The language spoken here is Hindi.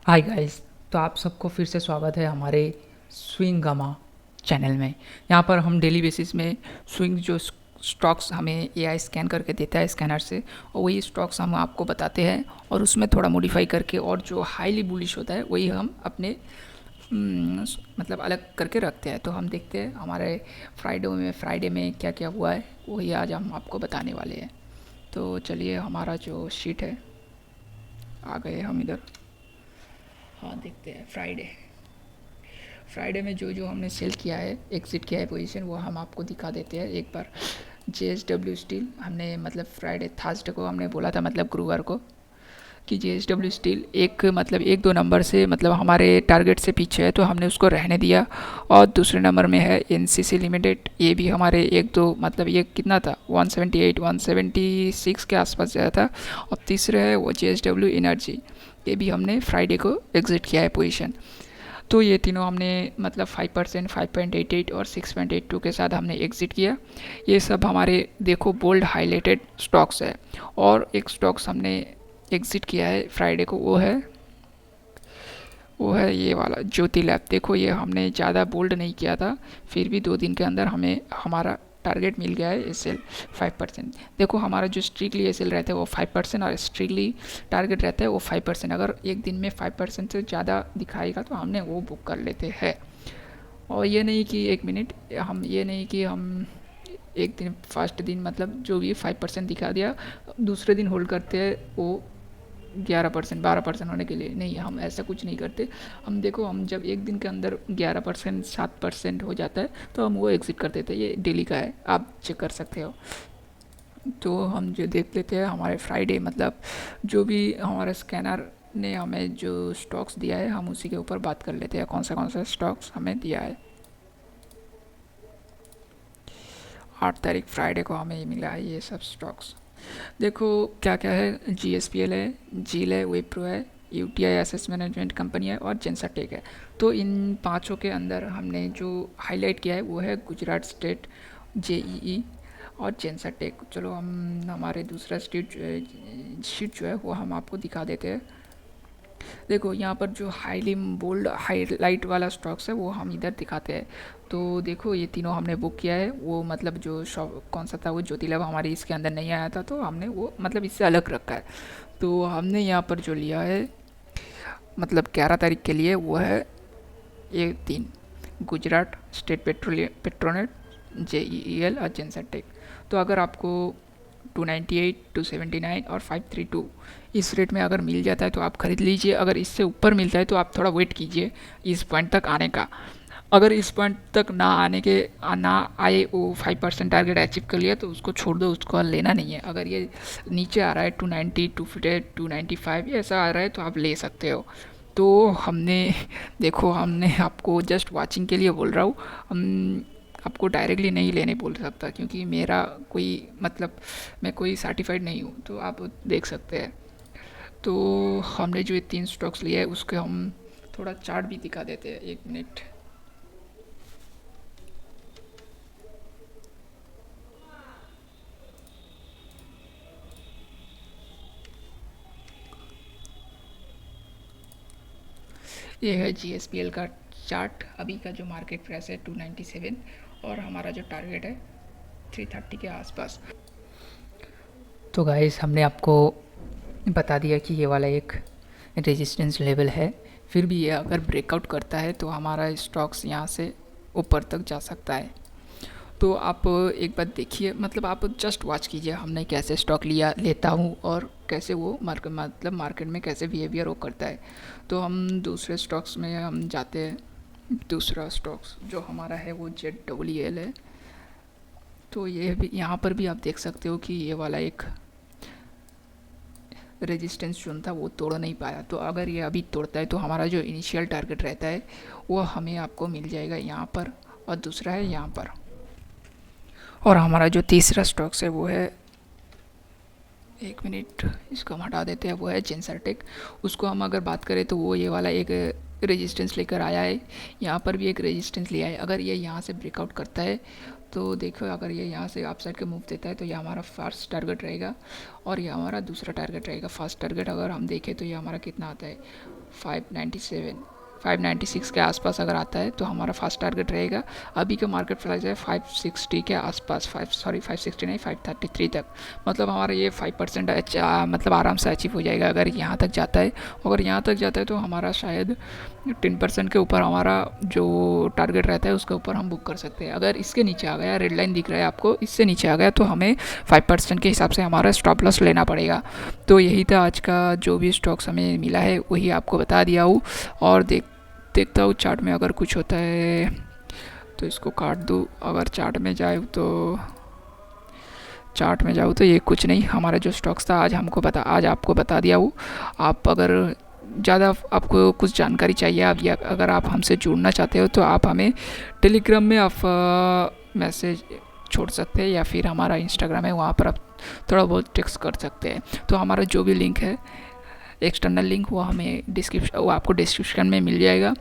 Hi guys. तो आप सबको फिर से स्वागत है हमारे स्विंग गामा चैनल में। यहाँ पर हम डेली बेसिस में स्विंग जो स्टॉक्स हमें एआई स्कैन करके देता है स्कैनर से, और वही स्टॉक्स हम आपको बताते हैं और उसमें थोड़ा मॉडिफाई करके, और जो हाईली बुलिश होता है वही हम अपने मतलब अलग करके रखते हैं। तो हम देखते हैं हमारे फ्राइडे में क्या क्या हुआ है, वही आज हम आपको बताने वाले हैं। तो चलिए, हमारा जो शीट है, आ गए हम इधर। हाँ, देखते हैं फ्राइडे में जो जो हमने सेल किया है, एग्जिट किया है पोजीशन, वो हम आपको दिखा देते हैं एक बार। JSW स्टील हमने मतलब फ्राइडे थर्सडे को हमने बोला था, मतलब गुरुवार को, कि JSW स्टील एक दो नंबर से मतलब हमारे टारगेट से पीछे है, तो हमने उसको रहने दिया। और दूसरे नंबर में है NCC लिमिटेड, ये भी हमारे एक दो मतलब ये कितना था, 178 176 के आसपास गया था। और तीसरे है वो JSW एनर्जी, ये भी हमने फ्राइडे को एग्जिट किया है पोजीशन। तो ये तीनों हमने मतलब 5%, 5.88 और 6.82 के साथ हमने एग्जिट किया। ये सब हमारे देखो बोल्ड हाईलाइटेड स्टॉक्स है। और एक स्टॉक्स हमने एग्जिट किया है फ्राइडे को, वो है ये वाला ज्योति लैब। देखो, ये हमने ज़्यादा बोल्ड नहीं किया था, फिर भी 2 दिन के अंदर हमें हमारा टारगेट मिल गया है एसएल 5%। देखो, हमारा जो स्ट्रिक्टली एसएल रहता है वो 5% और स्ट्रिक्टली टारगेट रहता है वो 5%। अगर एक दिन में 5% से ज़्यादा दिखाएगा तो हमने वो बुक कर लेते हैं। और ये नहीं कि एक मिनट, हम ये नहीं कि हम एक दिन फर्स्ट दिन मतलब जो भी 5% दिखा दिया, दूसरे दिन होल्ड करते हैं वो 11% 12% होने के लिए। नहीं, हम ऐसा कुछ नहीं करते। हम देखो, हम जब एक दिन के अंदर 11% 7% हो जाता है तो हम वो एग्ज़िट कर देते हैं। ये डेली का है, आप चेक कर सकते हो। तो हम जो देख लेते हैं हमारे फ्राइडे मतलब जो भी हमारा स्कैनर ने हमें जो स्टॉक्स दिया है, हम उसी के ऊपर बात कर लेते हैं कौन सा स्टॉक्स हमें दिया है। 8 तारीख फ्राइडे को हमें मिला है ये सब स्टॉक्स। देखो क्या क्या है, GSPL है, जील है, विप्रो है, UTI एसेट मैनेजमेंट कंपनी है और जेंसाटेक है। तो इन पांचों के अंदर हमने जो हाईलाइट किया है वो है गुजरात स्टेट, JEE और जेंसाटेक। चलो, हम हमारे दूसरा शीट जो है वो हम आपको दिखा देते हैं। देखो, यहाँ पर जो हाईली बोल्ड हाईलाइट वाला स्टॉक्स है वो हम इधर दिखाते हैं। तो देखो, ये तीनों हमने बुक किया है। वो मतलब जो शॉप कौन सा था, वो ज्योति लैब हमारे इसके अंदर नहीं आया था, तो हमने वो मतलब इससे अलग रखा है। तो हमने यहाँ पर जो लिया है मतलब 11 तारीख के लिए, वो है ये तीन, गुजरात स्टेट पेट्रोनेट, JEEL और जेंसटेक। तो अगर आपको 298, 279 और 532 इस रेट में अगर मिल जाता है तो आप खरीद लीजिए। अगर इससे ऊपर मिलता है तो आप थोड़ा वेट कीजिए इस पॉइंट तक आने का। अगर इस पॉइंट तक ना आए, वो 5% टारगेट अचीव कर लिया तो उसको छोड़ दो, उसको लेना नहीं है। अगर ये नीचे आ रहा है 290, 250, 295 ऐसा आ रहा है तो आप ले सकते हो। तो हमने देखो, हमने आपको जस्ट वाचिंग के लिए बोल रहा हूँ। हम आपको डायरेक्टली नहीं लेने बोल सकता, क्योंकि मेरा कोई मतलब मैं कोई सर्टिफाइड नहीं हूँ, तो आप देख सकते हैं। तो हमने जो ये 3 स्टॉक्स लिए है उसके हम थोड़ा चार्ट भी दिखा देते हैं, एक मिनट। ये है GSPL का चार्ट। अभी का जो मार्केट प्राइस है 297, और हमारा जो टारगेट है 330 के आसपास। तो गाइस, हमने आपको बता दिया कि ये वाला एक रेजिस्टेंस लेवल है। फिर भी ये अगर ब्रेकआउट करता है तो हमारा स्टॉक्स यहाँ से ऊपर तक जा सकता है। तो आप एक बार देखिए, मतलब आप जस्ट वॉच कीजिए हमने कैसे स्टॉक लेता हूँ और कैसे वो मार्केट में कैसे बिहेवियर वो करता है। तो हम दूसरे स्टॉक्स में हम जाते हैं। दूसरा स्टॉक्स जो हमारा है वो ZEEL है। तो ये भी, यहाँ पर भी आप देख सकते हो कि ये वाला एक रेजिस्टेंस जोन था वो तोड़ नहीं पाया। तो अगर ये अभी तोड़ता है तो हमारा जो इनिशियल टारगेट रहता है वो हमें आपको मिल जाएगा यहाँ पर, और दूसरा है यहाँ पर। और हमारा जो तीसरा स्टॉक्स है वो है, एक मिनट इसको हम हटा देते हैं, वो है जेंसरटेक। उसको हम अगर बात करें तो वो ये वाला एक रेजिस्टेंस लेकर आया है। यहाँ पर भी एक रेजिस्टेंस लिया है। अगर ये यहाँ से ब्रेकआउट करता है तो देखो, अगर ये यहाँ से अपसाइड के मूव देता है तो ये हमारा फर्स्ट टारगेट रहेगा और ये हमारा दूसरा टारगेट रहेगा। फर्स्ट टारगेट अगर हम देखें तो ये हमारा कितना आता है, 597 596 के आसपास अगर आता है तो हमारा फर्स्ट टारगेट रहेगा। अभी का मार्केट प्राइस है 560 के आसपास, 560 नहीं, 533 तक। मतलब हमारा ये 5% मतलब आराम से अचीव हो जाएगा अगर यहाँ तक जाता है। अगर यहाँ तक जाता है तो हमारा शायद 10% के ऊपर हमारा जो टारगेट रहता है उसके ऊपर हम बुक कर सकते हैं। अगर इसके नीचे आ गया, रेड लाइन दिख रहा है आपको, इससे नीचे आ गया तो हमें 5% के हिसाब से हमारा स्टॉप लॉस लेना पड़ेगा। तो यही था आज का जो भी स्टॉक्स हमें मिला है वही आपको बता दिया हूँ। और देखता हूँ चार्ट में अगर कुछ होता है तो इसको काट दूँ। अगर चार्ट में जाऊँ तो ये कुछ नहीं, हमारा जो स्टॉक्स था आज आपको बता दिया हूँ। आप अगर ज़्यादा आपको कुछ जानकारी चाहिए, आप या अगर आप हमसे जुड़ना चाहते हो तो आप हमें टेलीग्राम में आप मैसेज छोड़ सकते हैं, या फिर हमारा इंस्टाग्राम है वहाँ पर आप थोड़ा बहुत टेक्स्ट कर सकते हैं। तो हमारा जो भी लिंक है, एक्सटर्नल लिंक, वो आपको डिस्क्रिप्शन में मिल जाएगा।